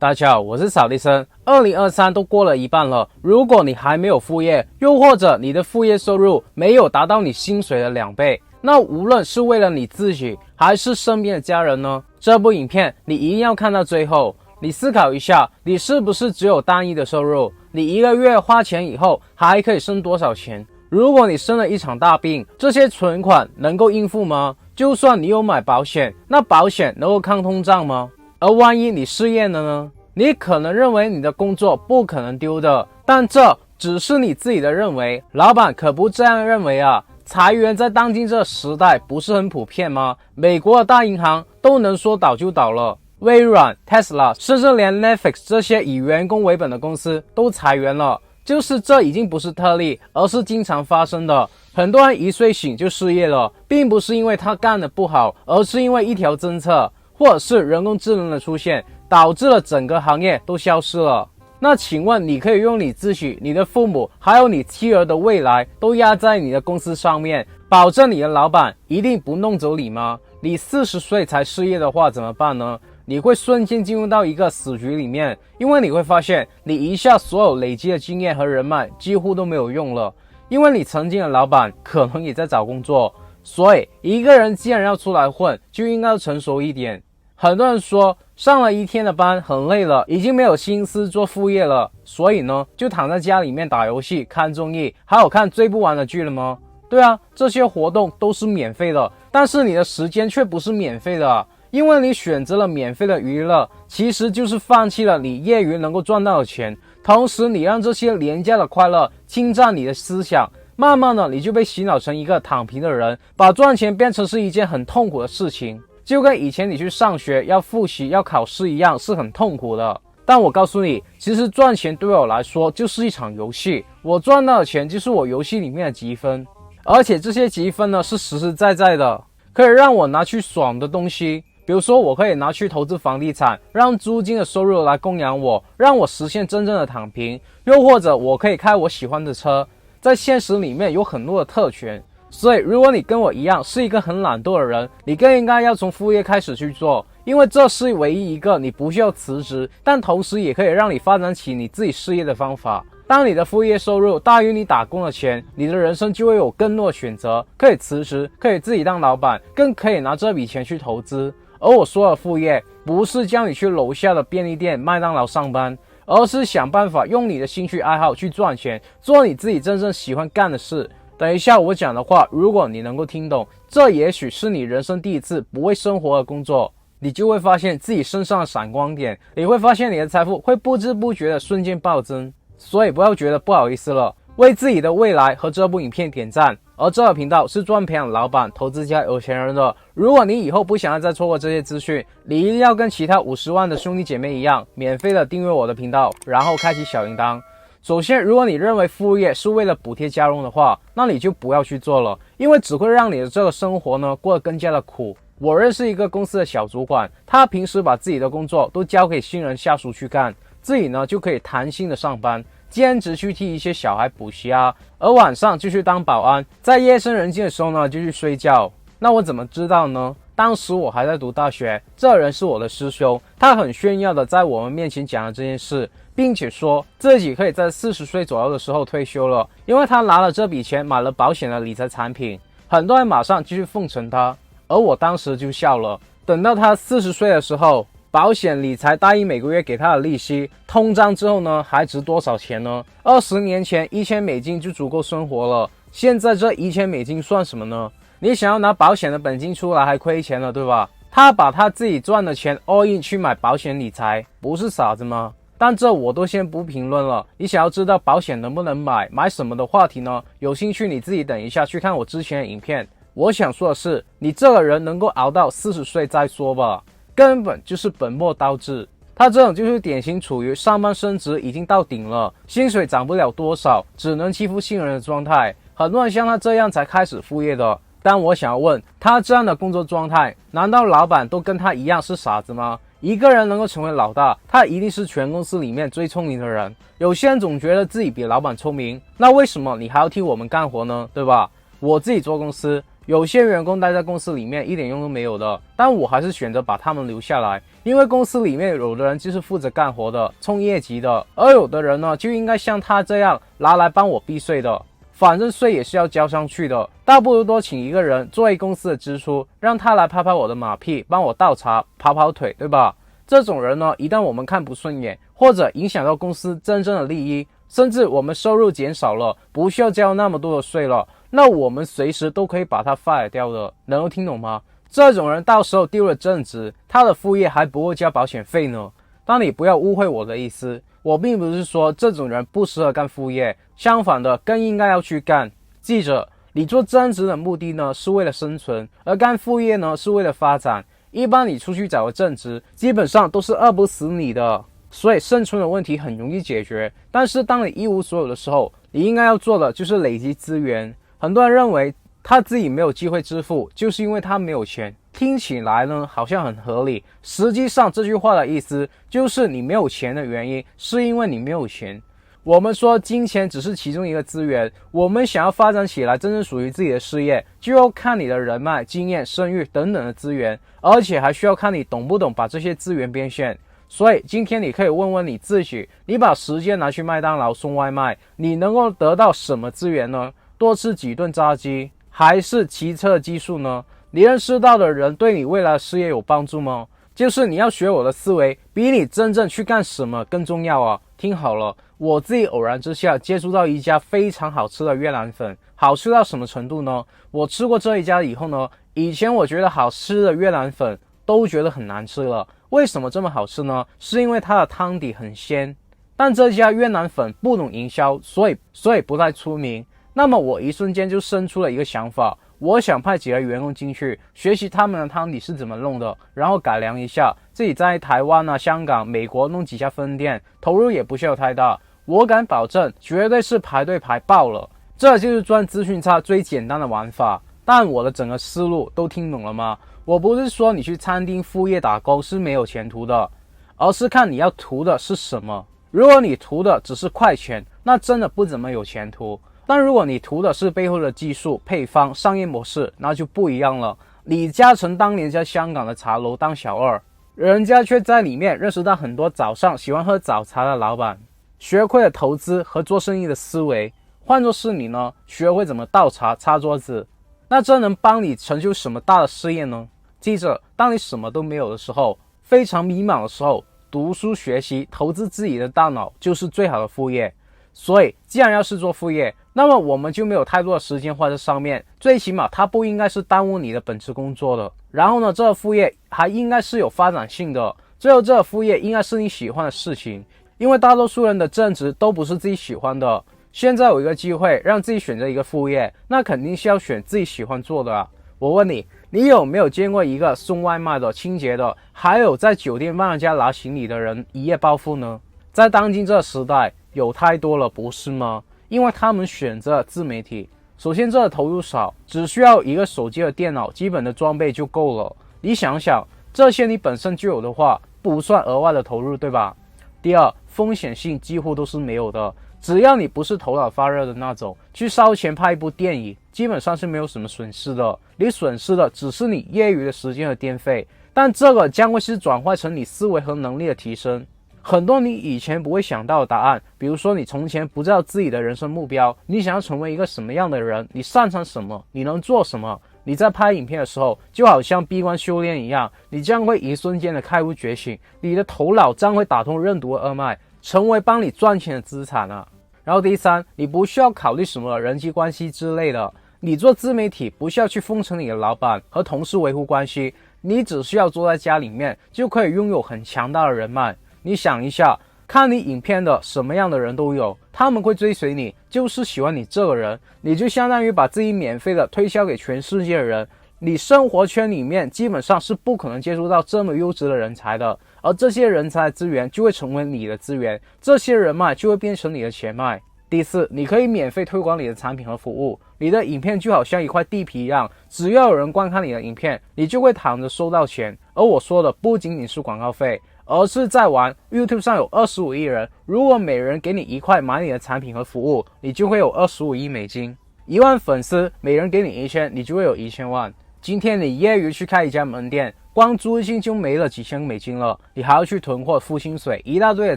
大家好，我是扫地僧。2023都过了一半了，如果你还没有副业，又或者你的副业收入没有达到你薪水的2倍，那无论是为了你自己还是身边的家人呢，这部影片你一定要看到最后。你思考一下，你是不是只有单一的收入？你一个月花钱以后还可以剩多少钱？如果你生了一场大病，这些存款能够应付吗？就算你有买保险，那保险能够抗通胀吗？而万一你失业了呢？你可能认为你的工作不可能丢的，但这只是你自己的认为，老板可不这样认为啊。裁员在当今这时代不是很普遍吗？美国的大银行都能说倒就倒了，微软、Tesla， 甚至连 Netflix 这些以员工为本的公司都裁员了。就是这已经不是特例，而是经常发生的。很多人一睡醒就失业了，并不是因为他干得不好，而是因为一条政策或者是人工智能的出现，导致了整个行业都消失了。那请问你可以用你自己、你的父母还有你妻儿的未来都压在你的公司上面，保证你的老板一定不弄走你吗？你40岁才失业的话怎么办呢？你会瞬间进入到一个死局里面，因为你会发现你一下所有累积的经验和人脉几乎都没有用了，因为你曾经的老板可能也在找工作。所以一个人既然要出来混，就应该要成熟一点。很多人说上了一天的班很累了，已经没有心思做副业了，所以呢就躺在家里面打游戏、看综艺，还有看追不完的剧了吗？对啊，这些活动都是免费的，但是你的时间却不是免费的啊，因为你选择了免费的娱乐，其实就是放弃了你业余能够赚到的钱，同时你让这些廉价的快乐侵占你的思想，慢慢的你就被洗脑成一个躺平的人，把赚钱变成是一件很痛苦的事情。就跟以前你去上学要复习要考试一样，是很痛苦的。但我告诉你，其实赚钱对我来说就是一场游戏，我赚到的钱就是我游戏里面的积分，而且这些积分呢是实实在在的，可以让我拿去爽的东西。比如说我可以拿去投资房地产，让租金的收入来供养我，让我实现真正的躺平。又或者我可以开我喜欢的车，在现实里面有很多的特权。所以如果你跟我一样是一个很懒惰的人，你更应该要从副业开始去做，因为这是唯一一个你不需要辞职，但同时也可以让你发展起你自己事业的方法。当你的副业收入大于你打工的钱，你的人生就会有更多的选择，可以辞职，可以自己当老板，更可以拿这笔钱去投资。而我说的副业不是叫你去楼下的便利店、麦当劳上班，而是想办法用你的兴趣爱好去赚钱，做你自己真正喜欢干的事。等一下我讲的话，如果你能够听懂，这也许是你人生第一次不会生活的工作，你就会发现自己身上的闪光点，你会发现你的财富会不知不觉的瞬间暴增。所以不要觉得不好意思了，为自己的未来和这部影片点赞。而这个频道是专培养老板、投资家、有钱人的。如果你以后不想要再错过这些资讯，你一定要跟其他50万的兄弟姐妹一样，免费的订阅我的频道，然后开启小铃铛。首先，如果你认为副业是为了补贴家用的话，那你就不要去做了，因为只会让你的这个生活呢过得更加的苦。我认识一个公司的小主管，他平时把自己的工作都交给新人下属去干，自己呢就可以弹性的上班，兼职去替一些小孩补习啊，而晚上就去当保安，在夜深人静的时候呢就去睡觉。那我怎么知道呢？当时我还在读大学，这人是我的师兄，他很炫耀的在我们面前讲了这件事，并且说自己可以在40岁左右的时候退休了，因为他拿了这笔钱买了保险的理财产品。很多人马上就去奉承他，而我当时就笑了。等到他40岁的时候，保险理财大意每个月给他的利息，通胀之后呢还值多少钱呢？20年前$1000就足够生活了，现在这$1000算什么呢？你想要拿保险的本金出来还亏钱了，对吧？他把他自己赚的钱 all in 去买保险理财，不是傻子吗？但这我都先不评论了。你想要知道保险能不能买，买什么的话题呢？有兴趣你自己等一下去看我之前的影片。我想说的是，你这个人能够熬到40岁再说吧，根本就是本末倒置。他这种就是典型处于上班升职已经到顶了，薪水涨不了多少，只能欺负新人的状态。很多人像他这样才开始副业的。但我想要问，他这样的工作状态，难道老板都跟他一样是傻子吗？一个人能够成为老大，他一定是全公司里面最聪明的人。有些人总觉得自己比老板聪明，那为什么你还要替我们干活呢？对吧？我自己做公司，有些员工待在公司里面一点用都没有的，但我还是选择把他们留下来，因为公司里面有的人就是负责干活的，冲业绩的，而有的人呢就应该像他这样拿来帮我避税的，反正税也是要交上去的，倒不如多请一个人作为公司的支出，让他来拍拍我的马屁，帮我倒茶，跑跑腿，对吧？这种人呢，一旦我们看不顺眼，或者影响到公司真正的利益，甚至我们收入减少了，不需要交那么多的税了，那我们随时都可以把他 fire 掉的，能够听懂吗？这种人到时候丢了正职，他的副业还不够交保险费呢。但你不要误会我的意思，我并不是说这种人不适合干副业，相反的，更应该要去干。记着，你做正职的目的呢，是为了生存，而干副业呢，是为了发展。一般你出去找个正职，基本上都是饿不死你的，所以生存的问题很容易解决。但是当你一无所有的时候，你应该要做的就是累积资源。很多人认为他自己没有机会致富，就是因为他没有钱。听起来呢好像很合理，实际上这句话的意思就是你没有钱的原因是因为你没有钱。我们说金钱只是其中一个资源，我们想要发展起来真正属于自己的事业，就要看你的人脉、经验、声誉等等的资源，而且还需要看你懂不懂把这些资源变现。所以今天你可以问问你自己，你把时间拿去麦当劳送外卖，你能够得到什么资源呢？多吃几顿炸鸡，还是骑车的技术呢？你认识到的人对你未来的事业有帮助吗？就是你要学我的思维，比你真正去干什么更重要啊！听好了，我自己偶然之下接触到一家非常好吃的越南粉，好吃到什么程度呢？我吃过这一家以后呢，以前我觉得好吃的越南粉都觉得很难吃了。为什么这么好吃呢？是因为它的汤底很鲜，但这家越南粉不懂营销，所以不太出名。那么我一瞬间就生出了一个想法，我想派几个员工进去学习他们的汤底是怎么弄的，然后改良一下，自己在台湾啊、香港、美国弄几家分店，投入也不需要太大，我敢保证绝对是排队排爆了。这就是赚资讯差最简单的玩法。但我的整个思路都听懂了吗？我不是说你去餐厅副业打工是没有前途的，而是看你要图的是什么。如果你图的只是快钱，那真的不怎么有前途。但如果你图的是背后的技术、配方、商业模式，那就不一样了。李嘉诚当年在香港的茶楼当小二，人家却在里面认识到很多早上喜欢喝早茶的老板，学会了投资和做生意的思维。换作是你呢，学会怎么倒茶、擦桌子，那这能帮你成就什么大的事业呢？记着，当你什么都没有的时候，非常迷茫的时候，读书学习、投资自己的大脑就是最好的副业。所以既然要是做副业，那么我们就没有太多的时间花在上面，最起码它不应该是耽误你的本职工作的。然后呢，这个副业还应该是有发展性的，最后这个副业应该是你喜欢的事情，因为大多数人的正职都不是自己喜欢的。现在有一个机会让自己选择一个副业，那肯定是要选自己喜欢做的啊。我问你，你有没有见过一个送外卖的、清洁的，还有在酒店帮人家拿行李的人一夜暴富呢？在当今这个时代，有太多了，不是吗？因为他们选择自媒体，首先这个投入少，只需要一个手机和电脑基本的装备就够了。你想想，这些你本身就有的话，不算额外的投入，对吧？第二，风险性几乎都是没有的，只要你不是头脑发热的那种，去烧钱拍一部电影，基本上是没有什么损失的。你损失的只是你业余的时间和电费，但这个将会是转换成你思维和能力的提升。很多你以前不会想到的答案，比如说你从前不知道自己的人生目标，你想要成为一个什么样的人，你擅长什么，你能做什么。你在拍影片的时候，就好像闭关修炼一样，你将会一瞬间的开悟觉醒，你的头脑将会打通任督二脉，成为帮你赚钱的资产啊。然后第三，你不需要考虑什么人际关系之类的，你做自媒体不需要去奉承你的老板和同事维护关系，你只需要坐在家里面就可以拥有很强大的人脉。你想一下，看你影片的什么样的人都有，他们会追随你，就是喜欢你这个人，你就相当于把自己免费的推销给全世界的人。你生活圈里面基本上是不可能接触到这么优质的人才的，而这些人才资源就会成为你的资源，这些人脉就会变成你的钱脉。第四，你可以免费推广你的产品和服务，你的影片就好像一块地皮一样，只要有人观看你的影片，你就会躺着收到钱。而我说的不仅仅是广告费，而是在玩 YouTube 上有25亿人，如果每人给你1块买你的产品和服务，你就会有25亿美金。1万粉丝，每人给你1000，你就会有1000万。今天你业余去开一家门店，光租金就没了几千美金了，你还要去囤货、付薪水，一大堆的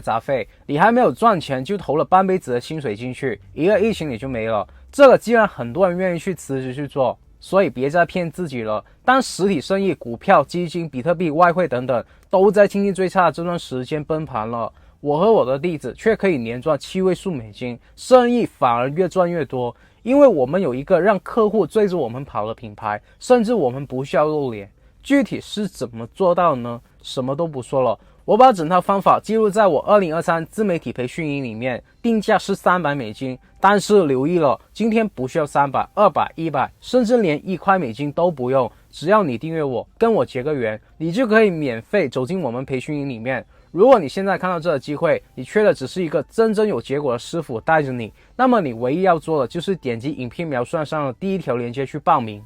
杂费，你还没有赚钱就投了半辈子的薪水进去，一个疫情你就没了。这个既然很多人愿意去辞职去做，所以别再骗自己了。当实体生意、股票、基金、比特币、外汇等等都在经济最差的这段时间崩盘了，我和我的弟子却可以年赚7位数美金，生意反而越赚越多。因为我们有一个让客户追着我们跑的品牌，甚至我们不需要露脸。具体是怎么做到的呢？什么都不说了，我把整套方法记录在我2023自媒体培训营里面，定价是300美金。但是留意了，今天不需要300、200、100，甚至连1块美金都不用，只要你订阅我，跟我结个缘，你就可以免费走进我们培训营里面。如果你现在看到这个机会，你缺的只是一个真正有结果的师傅带着你，那么你唯一要做的就是点击影片描述上的第一条链接去报名。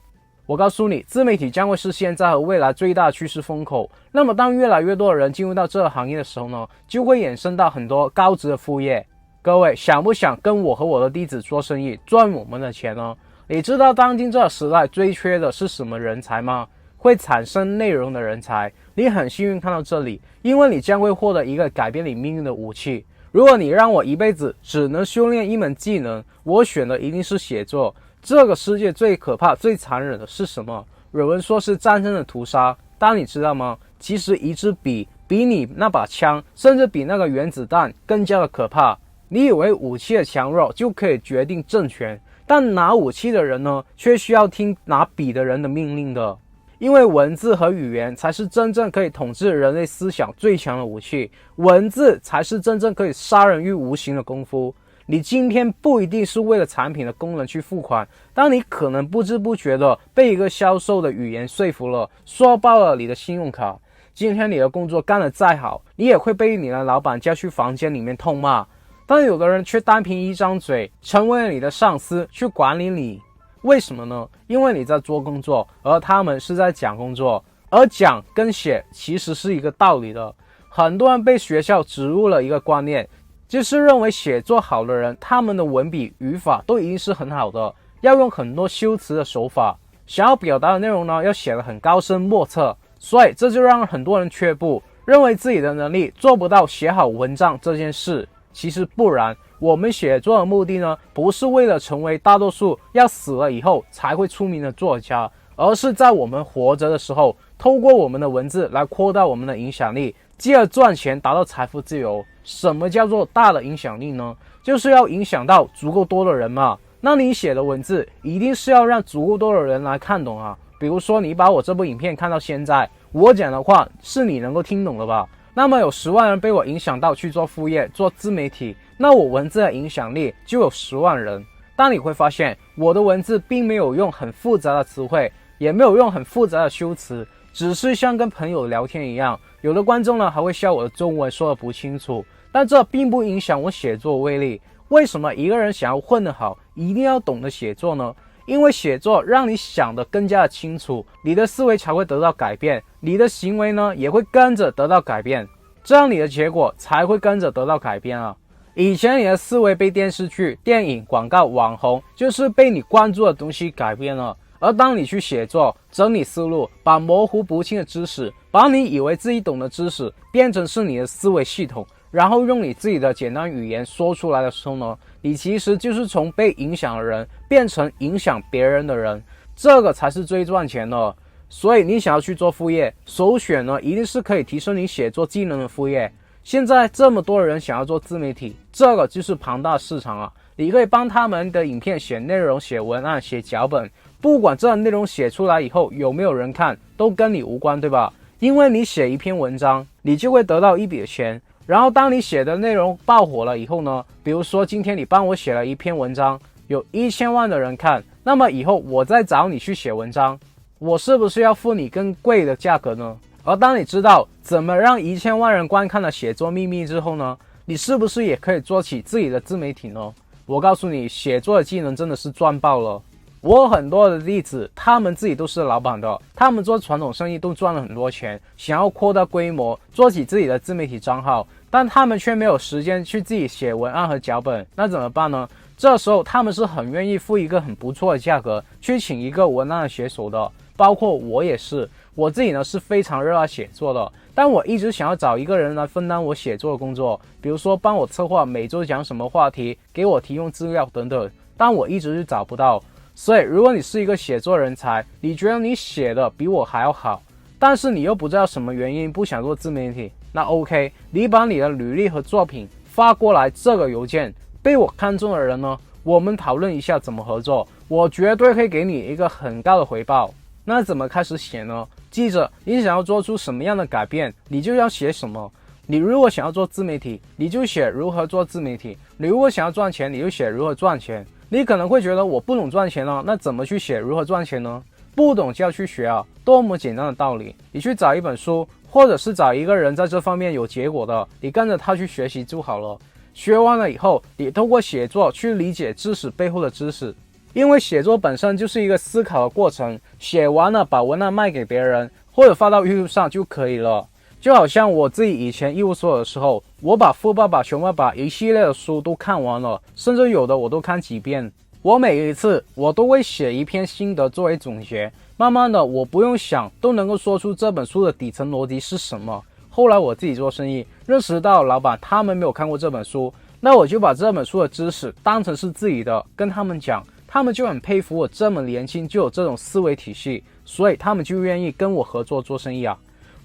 我告诉你，自媒体将会是现在和未来最大的趋势风口。那么当越来越多的人进入到这个行业的时候呢，就会衍生到很多高值的副业。各位想不想跟我和我的弟子做生意，赚我们的钱呢？你知道当今这个时代最缺的是什么人才吗？会产生内容的人才。你很幸运看到这里，因为你将会获得一个改变你命运的武器。如果你让我一辈子只能修炼一门技能，我选的一定是写作。这个世界最可怕、最残忍的是什么？有人说是战争的屠杀，但你知道吗？其实一支笔比你那把枪，甚至比那个原子弹更加的可怕。你以为武器的强弱就可以决定政权，但拿武器的人呢，却需要听拿笔的人的命令的。因为文字和语言才是真正可以统治人类思想最强的武器，文字才是真正可以杀人于无形的功夫。你今天不一定是为了产品的功能去付款，但你可能不知不觉的被一个销售的语言说服了，刷爆了你的信用卡。今天你的工作干得再好，你也会被你的老板叫去房间里面痛骂，但有的人却单凭一张嘴成为了你的上司，去管理你。为什么呢？因为你在做工作，而他们是在讲工作，而讲跟写其实是一个道理的。很多人被学校植入了一个观念，就是认为写作好的人，他们的文笔语法都一定是很好的，要用很多修辞的手法，想要表达的内容呢，要写得很高深莫测，所以这就让很多人却步，认为自己的能力做不到写好文章这件事。其实不然，我们写作的目的呢，不是为了成为大多数要死了以后才会出名的作家，而是在我们活着的时候，透过我们的文字来扩大我们的影响力，继而赚钱，达到财富自由。什么叫做大的影响力呢？就是要影响到足够多的人嘛。那你写的文字一定是要让足够多的人来看懂啊。比如说你把我这部影片看到现在，我讲的话是你能够听懂的吧？那么有10万人被我影响到去做副业，做自媒体，那我文字的影响力就有10万人。但你会发现，我的文字并没有用很复杂的词汇，也没有用很复杂的修辞，只是像跟朋友聊天一样。有的观众呢还会笑我的中文说得不清楚，但这并不影响我写作威力。为什么一个人想要混得好，一定要懂得写作呢？因为写作让你想得更加的清楚，你的思维才会得到改变，你的行为呢也会跟着得到改变，这样你的结果才会跟着得到改变啊。以前你的思维被电视剧、电影、广告、网红，就是被你关注的东西改变了。而当你去写作，整理思路，把模糊不清的知识，把你以为自己懂的知识变成是你的思维系统，然后用你自己的简单语言说出来的时候呢，你其实就是从被影响的人变成影响别人的人，这个才是最赚钱的。所以你想要去做副业，首选呢一定是可以提升你写作技能的副业。现在这么多人想要做自媒体，这个就是庞大市场啊！你可以帮他们的影片写内容、写文案、写脚本，不管这内容写出来以后有没有人看，都跟你无关，对吧？因为你写一篇文章，你就会得到一笔的钱。然后当你写的内容爆火了以后呢，比如说今天你帮我写了一篇文章，有1000万的人看，那么以后我再找你去写文章，我是不是要付你更贵的价格呢？而当你知道怎么让1000万人观看了写作秘密之后呢，你是不是也可以做起自己的自媒体呢？我告诉你，写作的技能真的是赚爆了。我很多的例子，他们自己都是老板的，他们做传统生意都赚了很多钱，想要扩大规模，做起自己的自媒体账号，但他们却没有时间去自己写文案和脚本，那怎么办呢？这时候他们是很愿意付一个很不错的价格去请一个文案的写手的，包括我也是。我自己呢是非常热爱写作的，但我一直想要找一个人来分担我写作的工作，比如说帮我策划每周讲什么话题，给我提供资料等等，但我一直是找不到。所以如果你是一个写作人才，你觉得你写的比我还要好，但是你又不知道什么原因不想做自媒体，那 OK， 你把你的履历和作品发过来这个邮件，被我看中的人呢，我们讨论一下怎么合作，我绝对会给你一个很高的回报。那怎么开始写呢？记着，你想要做出什么样的改变，你就要写什么。你如果想要做自媒体，你就写如何做自媒体；你如果想要赚钱，你就写如何赚钱。你可能会觉得我不懂赚钱了，那怎么去写如何赚钱呢？不懂就要去学啊，多么简单的道理。你去找一本书，或者是找一个人在这方面有结果的，你跟着他去学习就好了。学完了以后，你通过写作去理解知识背后的知识。因为写作本身就是一个思考的过程，写完了把文案卖给别人，或者发到 YouTube 上就可以了。就好像我自己以前一无所有的时候，我把《富爸爸穷爸爸》一系列的书都看完了，甚至有的我都看几遍。我每一次我都会写一篇心得作为总结，慢慢的我不用想都能够说出这本书的底层逻辑是什么。后来我自己做生意，认识到老板他们没有看过这本书，那我就把这本书的知识当成是自己的，跟他们讲，他们就很佩服我这么年轻就有这种思维体系，所以他们就愿意跟我合作做生意啊。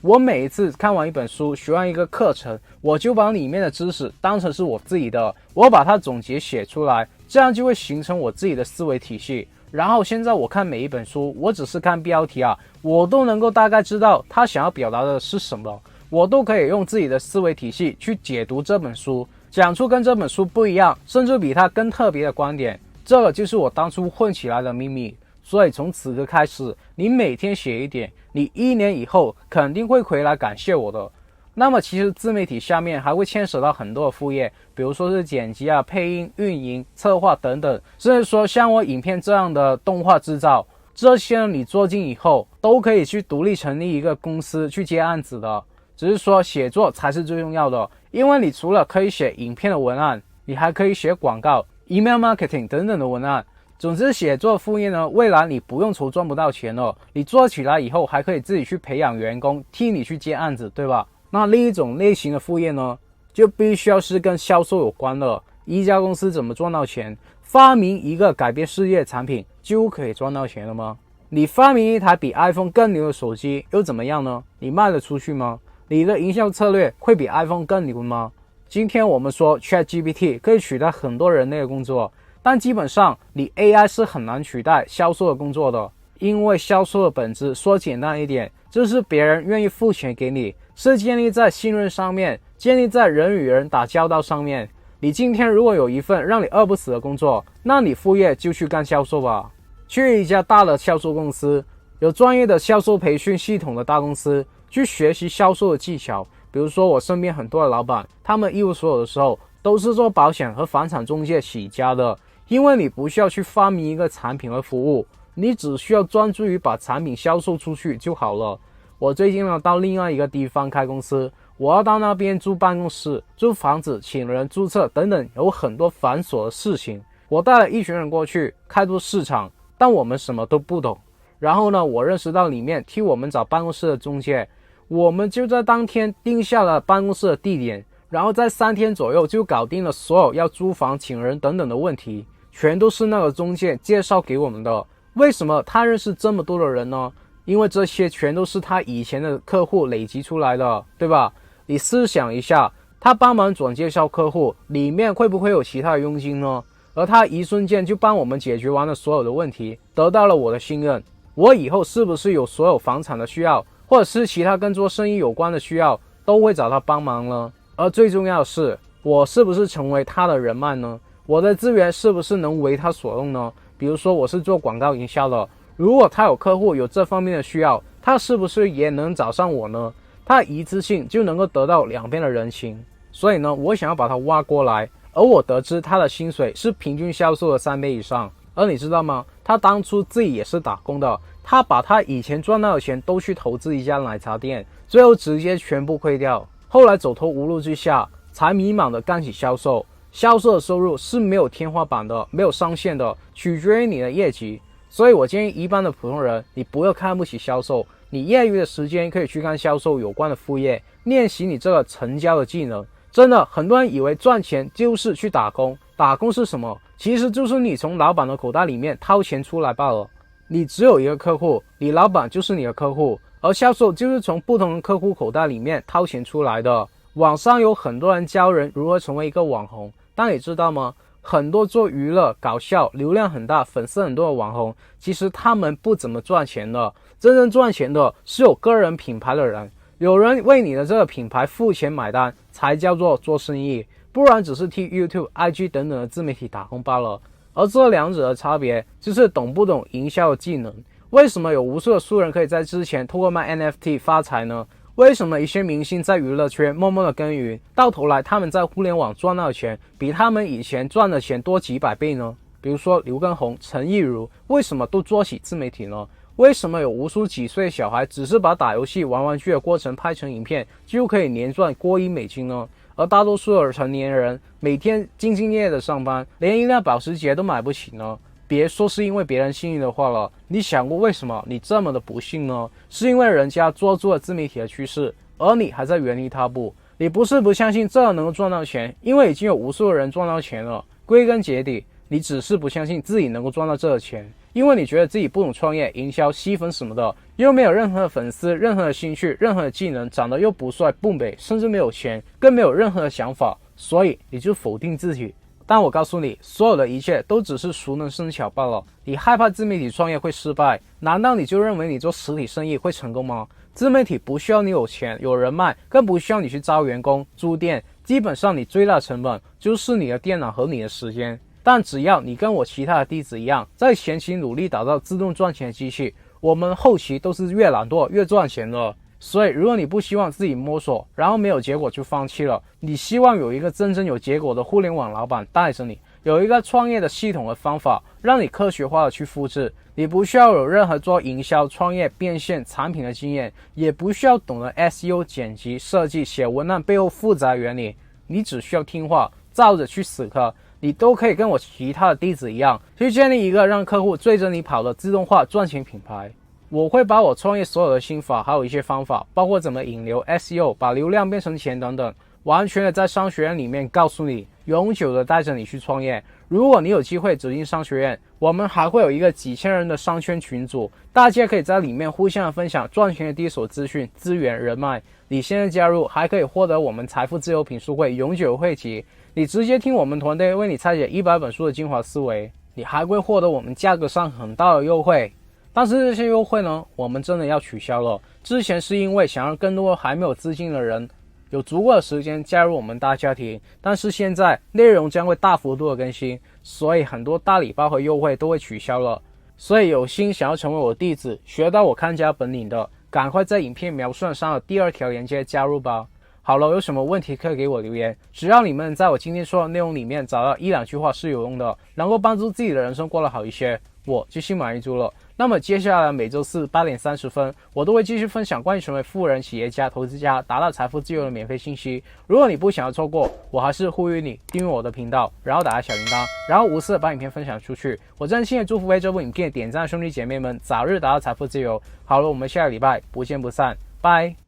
我每一次看完一本书，学完一个课程，我就把里面的知识当成是我自己的，我把它总结写出来，这样就会形成我自己的思维体系。然后现在我看每一本书，我只是看标题啊，我都能够大概知道他想要表达的是什么，我都可以用自己的思维体系去解读这本书，讲出跟这本书不一样，甚至比它更特别的观点。这个就是我当初混起来的秘密。所以从此刻开始，你每天写一点，你1年以后肯定会回来感谢我的。那么其实自媒体下面还会牵扯到很多的副业，比如说是剪辑啊、配音、运营、策划等等，甚至说像我影片这样的动画制造，这些你做进以后都可以去独立成立一个公司去接案子的。只是说写作才是最重要的，因为你除了可以写影片的文案，你还可以写广告、email marketing 等等的文案。总之写作副业呢，未来你不用愁赚不到钱了，你做起来以后还可以自己去培养员工，替你去接案子，对吧？那另一种类型的副业呢，就必须要是跟销售有关的。一家公司怎么赚到钱？发明一个改变世界的产品就可以赚到钱了吗？你发明一台比 iPhone 更牛的手机又怎么样呢？你卖得出去吗？你的营销策略会比 iPhone 更牛吗？今天我们说 ChatGPT 可以取代很多人类的工作，但基本上你 AI 是很难取代销售的工作的，因为销售的本质说简单一点，就是别人愿意付钱给你，是建立在信任上面，建立在人与人打交道上面。你今天如果有一份让你饿不死的工作，那你副业就去干销售吧，去一家大的销售公司，有专业的销售培训系统的大公司，去学习销售的技巧。比如说我身边很多的老板，他们一无所有的时候都是做保险和房产中介起家的，因为你不需要去发明一个产品和服务，你只需要专注于把产品销售出去就好了。我最近呢到另外一个地方开公司，我要到那边租办公室、租房子、请人注册等等，有很多繁琐的事情。我带了一群人过去开拓市场，但我们什么都不懂。然后呢，我认识到里面替我们找办公室的中介，我们就在当天定下了办公室的地点，然后在3天左右就搞定了所有要租房、请人等等的问题，全都是那个中介介绍给我们的。为什么他认识这么多的人呢？因为这些全都是他以前的客户累积出来的，对吧？你思想一下，他帮忙转介绍客户，里面会不会有其他的佣金呢？而他一瞬间就帮我们解决完了所有的问题，得到了我的信任。我以后是不是有所有房产的需要，或者是其他跟做生意有关的需要，都会找他帮忙呢？而最重要的是，我是不是成为他的人脉呢？我的资源是不是能为他所用呢？比如说我是做广告营销的，如果他有客户有这方面的需要，他是不是也能找上我呢？他一次性就能够得到两边的人情。所以呢，我想要把他挖过来，而我得知他的薪水是平均销售的3倍以上。而你知道吗？他当初自己也是打工的，他把他以前赚到的钱都去投资一家奶茶店，最后直接全部亏掉。后来走投无路之下，才迷茫的干起销售。销售的收入是没有天花板的，没有上限的，取决于你的业绩。所以我建议一般的普通人，你不要看不起销售，你业余的时间可以去干销售有关的副业，练习你这个成交的技能。真的，很多人以为赚钱就是去打工，打工是什么？其实就是你从老板的口袋里面掏钱出来罢了。你只有一个客户，你老板就是你的客户，而销售就是从不同的客户口袋里面掏钱出来的。网上有很多人教人如何成为一个网红，但你知道吗？很多做娱乐、搞笑、流量很大、粉丝很多的网红，其实他们不怎么赚钱的。真正赚钱的是有个人品牌的人，有人为你的这个品牌付钱买单，才叫做做生意，不然只是替 YouTube、IG 等等的自媒体打工罢了。而这两者的差别就是懂不懂营销的技能。为什么有无数的素人可以在之前通过卖 NFT 发财呢？为什么一些明星在娱乐圈默默的耕耘，到头来他们在互联网赚到的钱比他们以前赚的钱多几百倍呢？比如说刘畊宏、陈亦儒，为什么都做起自媒体呢？为什么有无数几岁的小孩只是把打游戏玩玩具的过程拍成影片就可以年赚过亿美金呢？而大多数的成年人每天兢兢业业的上班，连一辆保时捷都买不起呢？别说是因为别人幸运的话了，你想过为什么你这么的不幸呢？是因为人家抓住了自媒体的趋势，而你还在原地踏步。你不是不相信这能够赚到钱，因为已经有无数的人赚到钱了。归根结底，你只是不相信自己能够赚到这个钱，因为你觉得自己不懂创业、营销、吸粉什么的，又没有任何的粉丝、任何的兴趣、任何的技能，长得又不帅不美，甚至没有钱，更没有任何的想法，所以你就否定自己。但我告诉你，所有的一切都只是熟能生巧罢了。你害怕自媒体创业会失败，难道你就认为你做实体生意会成功吗？自媒体不需要你有钱有人脉，更不需要你去招员工租店，基本上你最大的成本就是你的电脑和你的时间。但只要你跟我其他的弟子一样，在前期努力打造自动赚钱的机器，我们后期都是越懒惰越赚钱的。所以如果你不希望自己摸索，然后没有结果就放弃了，你希望有一个真正有结果的互联网老板带着你，有一个创业的系统和方法，让你科学化的去复制。你不需要有任何做营销、创业、变现、产品的经验，也不需要懂得 SEO、剪辑、设计、写文案背后复杂原理，你只需要听话，照着去死磕，你都可以跟我其他的弟子一样，去建立一个让客户追着你跑的自动化赚钱品牌。我会把我创业所有的心法，还有一些方法，包括怎么引流、SEO、把流量变成钱等等，完全的在商学院里面告诉你，永久的带着你去创业。如果你有机会走进商学院，我们还会有一个几千人的商圈群组，大家可以在里面互相分享赚钱的第一手资讯、资源、人脉。你现在加入，还可以获得我们财富自由品书会永久会籍，你直接听我们团队为你拆解100本书的精华思维，你还会获得我们价格上很大的优惠。但是这些优惠呢，我们真的要取消了。之前是因为想让更多还没有资金的人有足够的时间加入我们大家庭，但是现在内容将会大幅度的更新，所以很多大礼包和优惠都会取消了。所以有心想要成为我弟子，学到我看家本领的，赶快在影片描述上的第2条链接加入吧。好了，有什么问题可以给我留言，只要你们在我今天说的内容里面找到1-2句话是有用的，能够帮助自己的人生过得好一些，我就心满意足了。那么接下来每周四8点30分，我都会继续分享关于成为富人、企业家、投资家、达到财富自由的免费信息。如果你不想要错过，我还是呼吁你订阅我的频道，然后打开小铃铛，然后无私的把影片分享出去。我真心的祝福为这部影片点赞的兄弟姐妹们早日达到财富自由。好了，我们下个礼拜不见不散，拜。